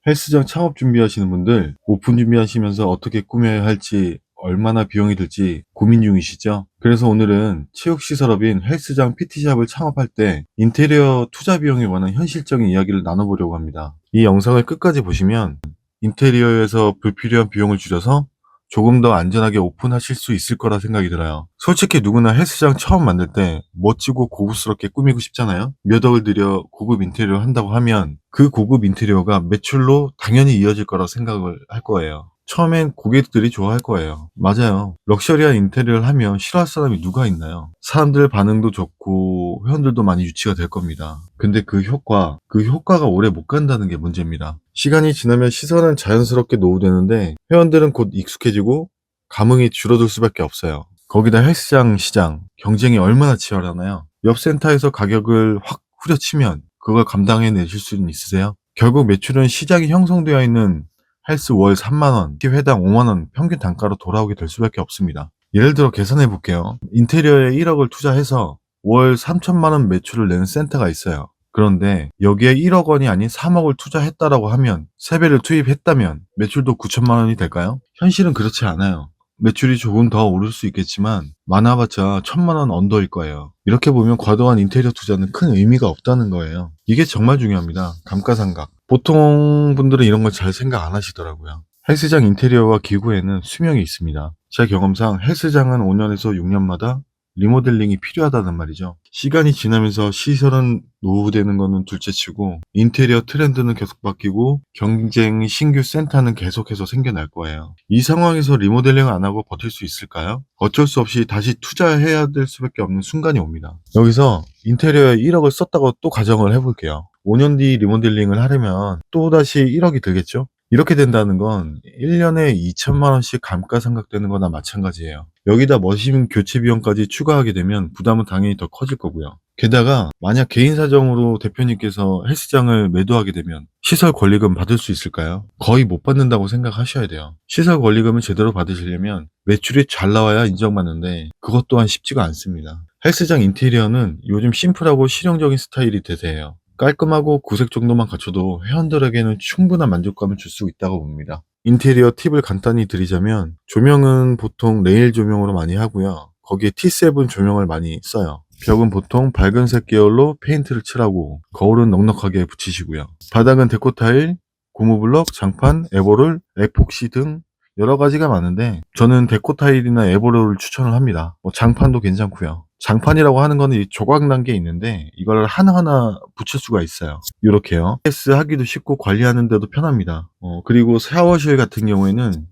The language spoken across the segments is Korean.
헬스장 창업 준비하시는 분들, 오픈 준비하시면서 어떻게 꾸며야 할지, 얼마나 비용이 들지 고민 중이시죠? 그래서 오늘은 체육시설업인 헬스장 PT샵을 창업할 때 인테리어 투자 비용에 관한 현실적인 이야기를 나눠보려고 합니다. 이 영상을 끝까지 보시면 인테리어에서 불필요한 비용을 줄여서 조금 더 안전하게 오픈하실 수 있을 거라 생각이 들어요. 솔직히 누구나 헬스장 처음 만들 때 멋지고 고급스럽게 꾸미고 싶잖아요. 몇 억을 들여 고급 인테리어를 한다고 하면 그 고급 인테리어가 매출로 당연히 이어질 거라 생각을 할 거예요. 처음엔 고객들이 좋아할 거예요. 맞아요. 럭셔리한 인테리어를 하면 싫어할 사람이 누가 있나요? 사람들 반응도 좋고 회원들도 많이 유치가 될 겁니다. 근데 그 효과가 오래 못 간다는 게 문제입니다. 시간이 지나면 시선은 자연스럽게 노후되는데 회원들은 곧 익숙해지고 감흥이 줄어들 수밖에 없어요. 거기다 헬스장 시장 경쟁이 얼마나 치열하나요? 옆 센터에서 가격을 확 후려치면 그걸 감당해내실 수는 있으세요? 결국 매출은 시장이 형성되어 있는 헬스 월 3만원, 회당 5만원 평균 단가로 돌아오게 될 수밖에 없습니다. 예를 들어 계산해 볼게요. 인테리어에 1억을 투자해서 월 3천만원 매출을 내는 센터가 있어요. 그런데 여기에 1억 원이 아닌 3억을 투자했다라고 하면 3배를 투입했다면 매출도 9천만 원이 될까요? 현실은 그렇지 않아요. 매출이 조금 더 오를 수 있겠지만 많아봤자 1천만 원 언더일 거예요. 이렇게 보면 과도한 인테리어 투자는 큰 의미가 없다는 거예요. 이게 정말 중요합니다. 감가상각. 보통 분들은 이런 걸 잘 생각 안 하시더라고요. 헬스장 인테리어와 기구에는 수명이 있습니다. 제 경험상 헬스장은 5년에서 6년마다 리모델링이 필요하다는 말이죠. 시간이 지나면서 시설은 노후되는 거는 둘째치고 인테리어 트렌드는 계속 바뀌고 경쟁 신규 센터는 계속해서 생겨날 거예요. 이 상황에서 리모델링을 안 하고 버틸 수 있을까요? 어쩔 수 없이 다시 투자해야 될 수밖에 없는 순간이 옵니다. 여기서 인테리어에 1억을 썼다고 또 가정을 해볼게요. 5년 뒤 리모델링을 하려면 또다시 1억이 들겠죠? 이렇게 된다는 건 1년에 2천만 원씩 감가상각되는 거나 마찬가지예요. 여기다 머신 교체 비용까지 추가하게 되면 부담은 당연히 더 커질 거고요. 게다가 만약 개인 사정으로 대표님께서 헬스장을 매도하게 되면 시설 권리금 받을 수 있을까요? 거의 못 받는다고 생각하셔야 돼요. 시설 권리금을 제대로 받으시려면 매출이 잘 나와야 인정받는데 그것 또한 쉽지가 않습니다. 헬스장 인테리어는 요즘 심플하고 실용적인 스타일이 대세예요. 깔끔하고 구색 정도만 갖춰도 회원들에게는 충분한 만족감을 줄 수 있다고 봅니다. 인테리어 팁을 간단히 드리자면 조명은 보통 레일 조명으로 많이 하고요. 거기에 T7 조명을 많이 써요. 벽은 보통 밝은색 계열로 페인트를 칠하고 거울은 넉넉하게 붙이시고요. 바닥은 데코 타일, 고무블럭, 장판, 에보롤, 에폭시 등 여러 가지가 많은데 저는 데코 타일이나 에보롤을 추천을 합니다. 장판도 괜찮고요. 장판이라고 하는 거는 이 조각 난 게 있는데 이걸 하나하나 붙일 수가 있어요. 이렇게요. PS 하기도 쉽고 관리하는 데도 편합니다. 그리고 샤워실 같은 경우에는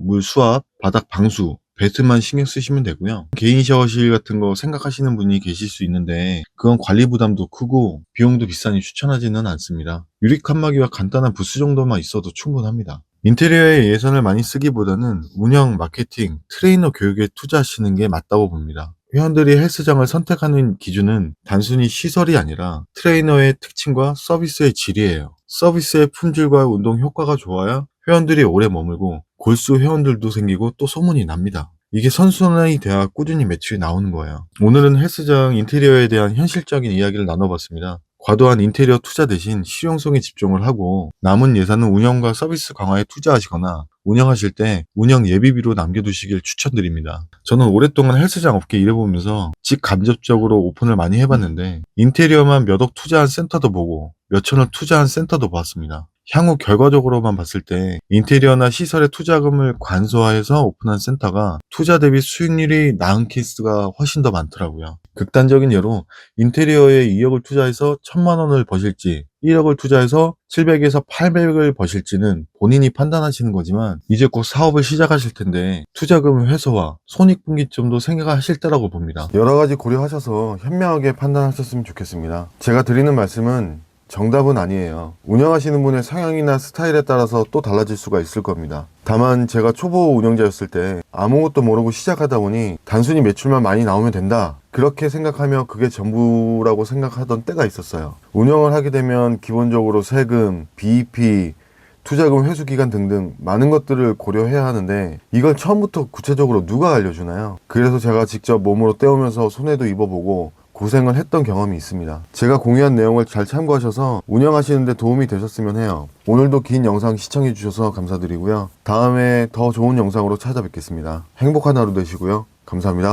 물 수압, 바닥 방수, 배트만 신경 쓰시면 되고요. 개인 샤워실 같은 거 생각하시는 분이 계실 수 있는데 그건 관리 부담도 크고 비용도 비싸니 추천하지는 않습니다. 유리 칸막이와 간단한 부스 정도만 있어도 충분합니다. 인테리어에 예산을 많이 쓰기보다는 운영, 마케팅, 트레이너 교육에 투자하시는 게 맞다고 봅니다. 회원들이 헬스장을 선택하는 기준은 단순히 시설이 아니라 트레이너의 특징과 서비스의 질이에요. 서비스의 품질과 운동 효과가 좋아야 회원들이 오래 머물고 골수 회원들도 생기고 또 소문이 납니다. 이게 선순환이 돼야 꾸준히 매출이 나오는 거예요. 오늘은 헬스장 인테리어에 대한 현실적인 이야기를 나눠봤습니다. 과도한 인테리어 투자 대신 실용성에 집중을 하고 남은 예산은 운영과 서비스 강화에 투자하시거나 운영하실 때 운영 예비비로 남겨두시길 추천드립니다. 저는 오랫동안 헬스장 업계 일해보면서 직간접적으로 오픈을 많이 해봤는데 인테리어만 몇 억 투자한 센터도 보고 몇 천억 투자한 센터도 봤습니다. 향후 결과적으로만 봤을 때 인테리어나 시설에 투자금을 관소화해서 오픈한 센터가 투자 대비 수익률이 나은 케이스가 훨씬 더 많더라고요. 극단적인 예로 인테리어에 2억을 투자해서 1천만 원을 버실지 1억을 투자해서 700에서 800을 버실지는 본인이 판단하시는 거지만 이제 곧 사업을 시작하실 텐데 투자금 회수와 손익분기점도 생각하실 때라고 봅니다. 여러 가지 고려하셔서 현명하게 판단하셨으면 좋겠습니다. 제가 드리는 말씀은 정답은 아니에요. 운영하시는 분의 성향이나 스타일에 따라서 또 달라질 수가 있을 겁니다. 다만 제가 초보 운영자였을 때 아무것도 모르고 시작하다 보니 단순히 매출만 많이 나오면 된다, 그렇게 생각하며 그게 전부라고 생각하던 때가 있었어요. 운영을 하게 되면 기본적으로 세금, BEP, 투자금 회수기간 등등 많은 것들을 고려해야 하는데 이걸 처음부터 구체적으로 누가 알려주나요? 그래서 제가 직접 몸으로 때우면서 손해도 입어보고 고생을 했던 경험이 있습니다. 제가 공유한 내용을 잘 참고하셔서 운영하시는데 도움이 되셨으면 해요. 오늘도 긴 영상 시청해 주셔서 감사드리고요. 다음에 더 좋은 영상으로 찾아뵙겠습니다. 행복한 하루 되시고요. 감사합니다.